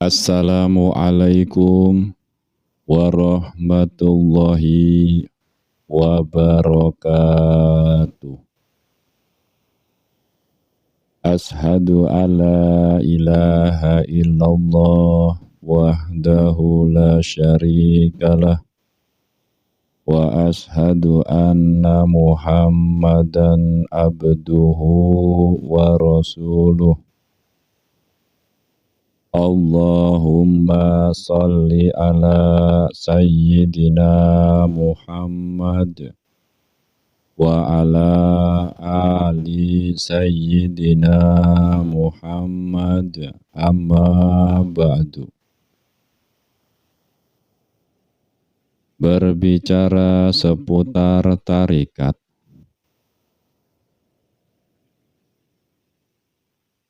Assalamualaikum warahmatullahi wabarakatuh. Ashhadu alla ilaha illallah wahdahu la syarikalah wa ashhadu anna Muhammadan abduhu wa rasuluh. Allahumma salli ala sayyidina Muhammad wa ala ali sayyidina Muhammad, amma ba'du. Berbicara seputar tarikat,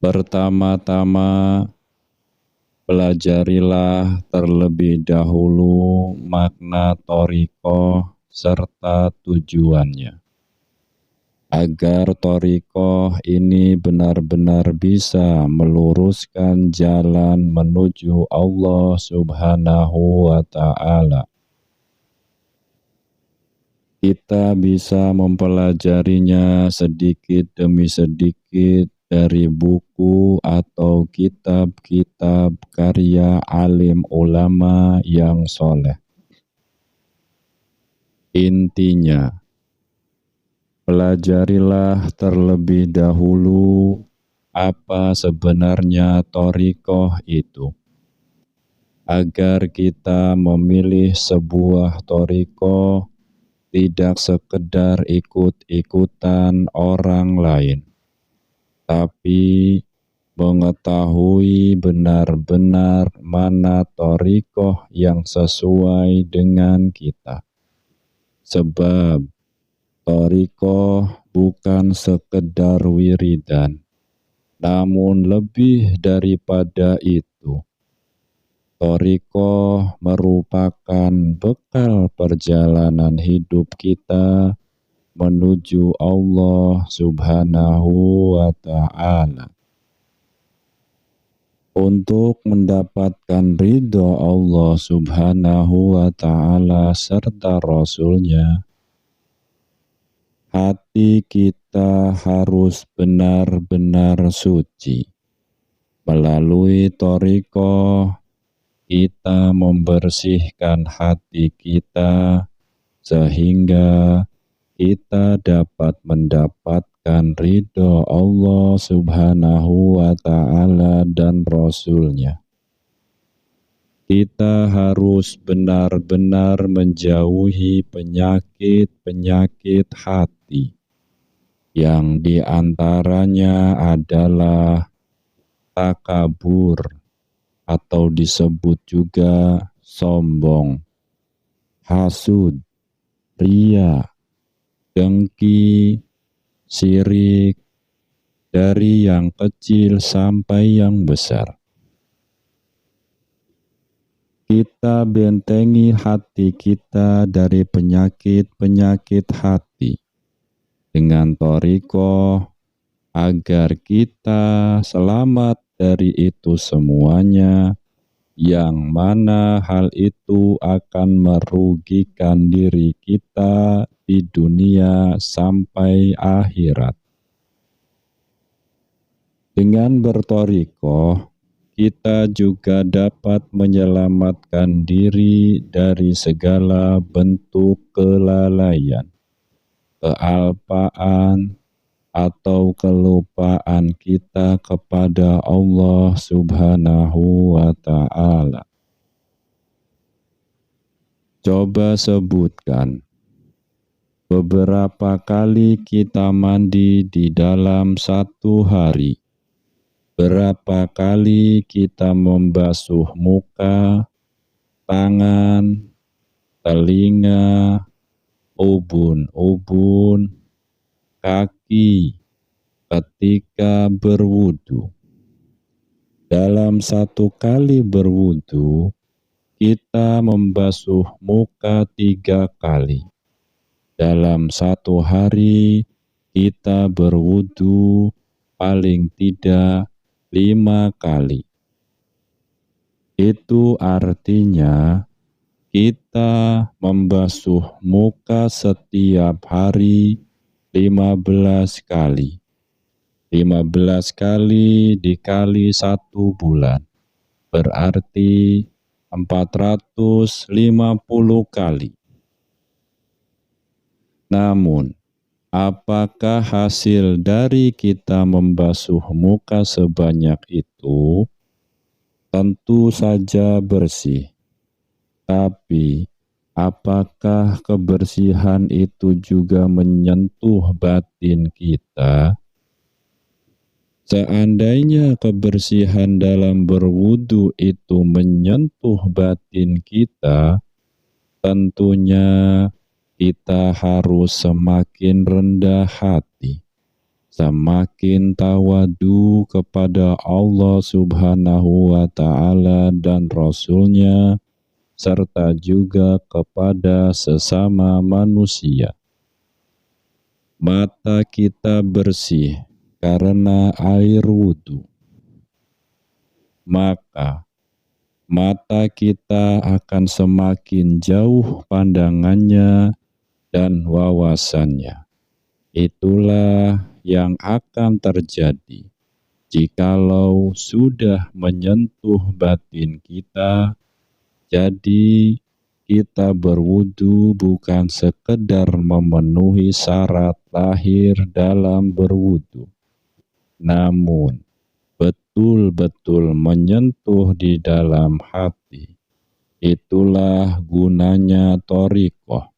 pertama-tama pelajarilah terlebih dahulu makna thariqah serta tujuannya, agar thariqah ini benar-benar bisa meluruskan jalan menuju Allah Subhanahu wa Ta'ala. Kita bisa mempelajarinya sedikit demi sedikit dari buku atau kitab-kitab karya alim ulama yang soleh. Intinya, pelajarilah terlebih dahulu apa sebenarnya thariqah itu, agar kita memilih sebuah thariqah tidak sekedar ikut-ikutan orang lain, tapi mengetahui benar-benar mana thariqah yang sesuai dengan kita. Sebab thariqah bukan sekedar wiridan, namun lebih daripada itu. Thariqah merupakan bekal perjalanan hidup kita menuju Allah Subhanahu wa Ta'ala. Untuk mendapatkan ridha Allah Subhanahu wa Ta'ala serta Rasul-Nya, hati kita harus benar-benar suci. Melalui thariqah, kita membersihkan hati kita sehingga kita dapat mendapatkan ridha Allah Subhanahu wa Ta'ala dan Rasul-Nya. Kita harus benar-benar menjauhi penyakit-penyakit hati, yang diantaranya adalah takabur, atau disebut juga sombong, hasud, riya, dengki, syirik, dari yang kecil sampai yang besar. Kita bentengi hati kita dari penyakit-penyakit hati dengan thariqah, agar kita selamat dari itu semuanya, yang mana hal itu akan merugikan diri kita di dunia sampai akhirat. Dengan berthariqah, kita juga dapat menyelamatkan diri dari segala bentuk kelalaian, kealpaan, atau kelupaan kita kepada Allah Subhanahu wa Ta'ala. Coba sebutkan beberapa kali kita mandi di dalam satu hari. Berapa kali kita membasuh muka, tangan, telinga, ubun-ubun, kaki ketika berwudu. Dalam satu kali berwudu, kita membasuh muka 3 kali. Dalam satu hari, kita berwudu paling tidak 5 kali. Itu artinya kita membasuh muka setiap hari 15 kali. 15 kali dikali 1 bulan. Berarti 450 kali. Namun, apakah hasil dari kita membasuh muka sebanyak itu? Tentu saja bersih. Tapi, apakah kebersihan itu juga menyentuh batin kita? Seandainya kebersihan dalam berwudu itu menyentuh batin kita, tentunya kita harus semakin rendah hati, semakin tawadu kepada Allah Subhanahu wa Ta'ala dan Rasul-Nya, serta juga kepada sesama manusia. Mata kita bersih karena air wudu, maka mata kita akan semakin jauh pandangannya dan wawasannya. Itulah yang akan terjadi jikalau sudah menyentuh batin kita. Jadi kita berwudu bukan sekedar memenuhi syarat lahir dalam berwudu, namun betul-betul menyentuh di dalam hati. Itulah gunanya thariqah.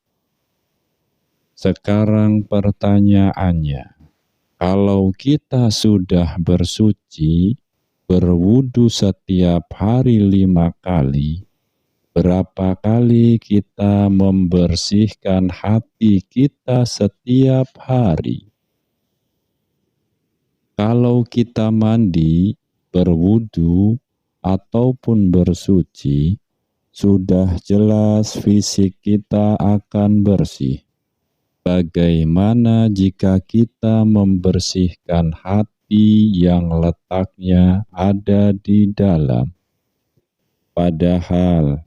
Sekarang pertanyaannya, kalau kita sudah bersuci, berwudu setiap hari 5 kali, berapa kali kita membersihkan hati kita setiap hari? Kalau kita mandi, berwudu, ataupun bersuci, sudah jelas fisik kita akan bersih. Bagaimana jika kita membersihkan hati yang letaknya ada di dalam? Padahal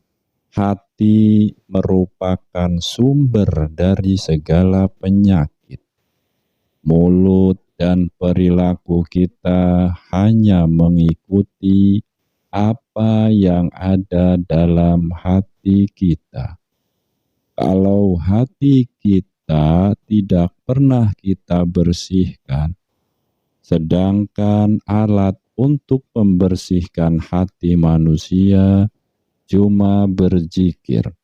hati merupakan sumber dari segala penyakit. Mulut dan perilaku kita hanya mengikuti apa yang ada dalam hati kita. Kalau hati kita tidak pernah kita bersihkan, sedangkan alat untuk membersihkan hati manusia cuma berzikir,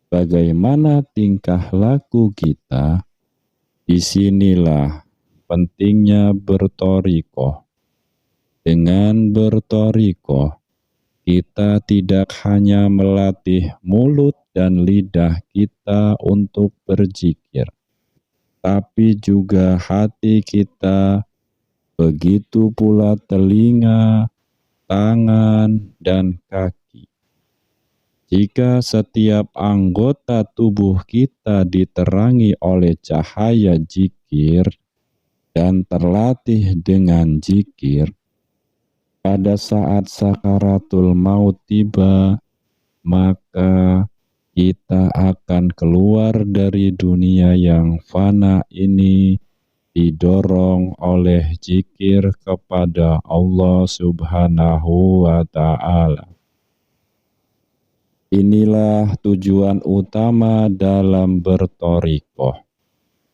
bagaimana tingkah laku kita? Disinilah pentingnya berthariqah. Dengan berthariqah, kita tidak hanya melatih mulut dan lidah kita untuk berzikir, tapi juga hati kita, begitu pula telinga, tangan, dan kaki. Jika setiap anggota tubuh kita diterangi oleh cahaya zikir dan terlatih dengan zikir, pada saat sakaratul maut tiba, maka kita akan keluar dari dunia yang fana ini didorong oleh zikir kepada Allah Subhanahu wa Ta'ala. Inilah tujuan utama dalam berthariqah,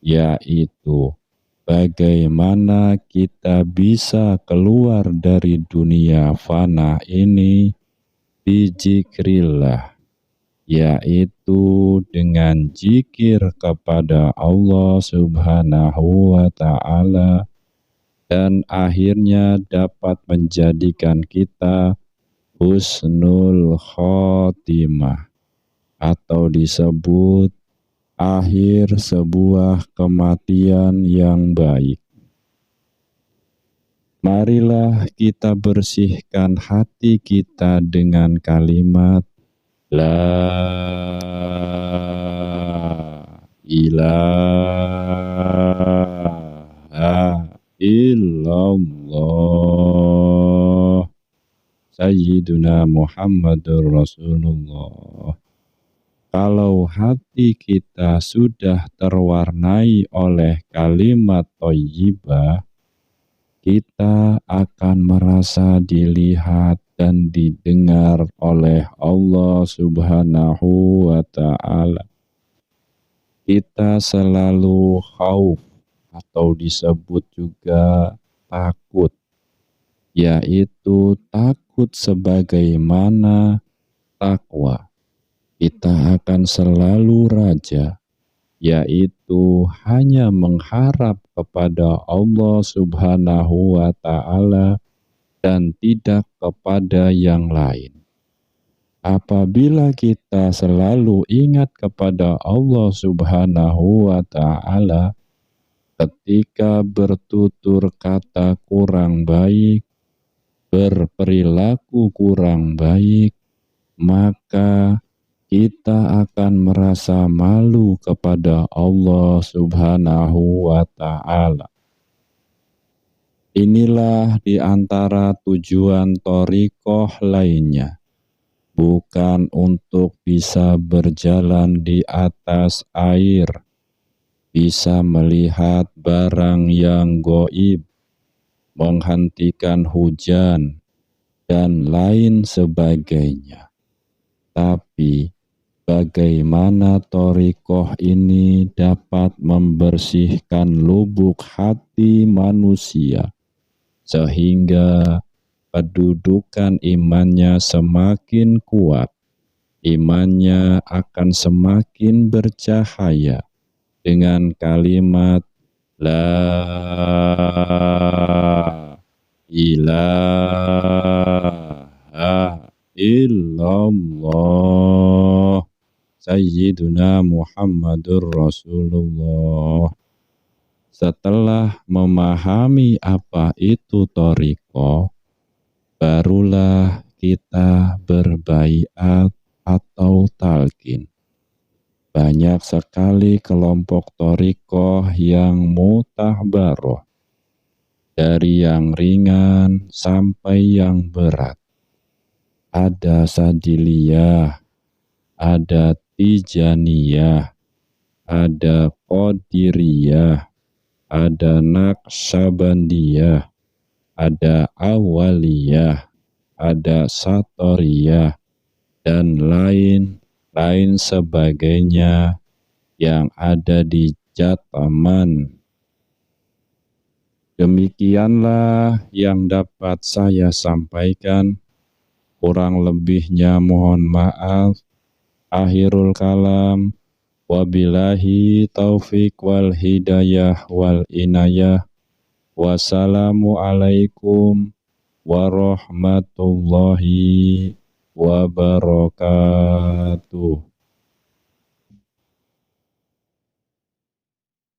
yaitu bagaimana kita bisa keluar dari dunia fana ini bizikrillah, yaitu dengan zikir kepada Allah Subhanahu wa Ta'ala, dan akhirnya dapat menjadikan kita husnul khotimah, atau disebut akhir sebuah kematian yang baik. Marilah kita bersihkan hati kita dengan kalimat La ilaha illallah. Sayyiduna Muhammadur Rasulullah. Kalau hati kita sudah terwarnai oleh kalimat thayyibah, kita akan merasa dilihat dan didengar oleh Allah Subhanahu wa Ta'ala. Kita selalu khauf atau disebut juga takut, yaitu takut sebagaimana takwa. Kita akan selalu raja, yaitu hanya mengharap kepada Allah Subhanahu wa Ta'ala dan tidak kepada yang lain. Apabila kita selalu ingat kepada Allah Subhanahu wa Ta'ala, ketika bertutur kata kurang baik, berperilaku kurang baik, maka kita akan merasa malu kepada Allah Subhanahu wa Ta'ala. Inilah di antara tujuan thariqah lainnya, bukan untuk bisa berjalan di atas air, bisa melihat barang yang gaib, menghentikan hujan, dan lain sebagainya. Tapi bagaimana thariqah ini dapat membersihkan lubuk hati manusia, sehingga kedudukan imannya semakin kuat, imannya akan semakin bercahaya dengan kalimat La ilaha illallah Sayyiduna Muhammadur Rasulullah. Setelah memahami apa itu thariqah, barulah kita berbaiat atau talqin. Banyak sekali kelompok thariqah yang mutahbaroh, dari yang ringan sampai yang berat. Ada Sadiliyah, ada Tijaniyah, ada Qadiriyah, ada Naqsyabandiyah, ada Awaliyah, ada Satoriyah, dan lain sebagainya yang ada di Jataman. Demikianlah yang dapat saya sampaikan. Kurang lebihnya mohon maaf. Akhirul kalam. Wabillahi taufik wal hidayah wal inayah. Wassalamualaikum warahmatullahi wabarakatuh.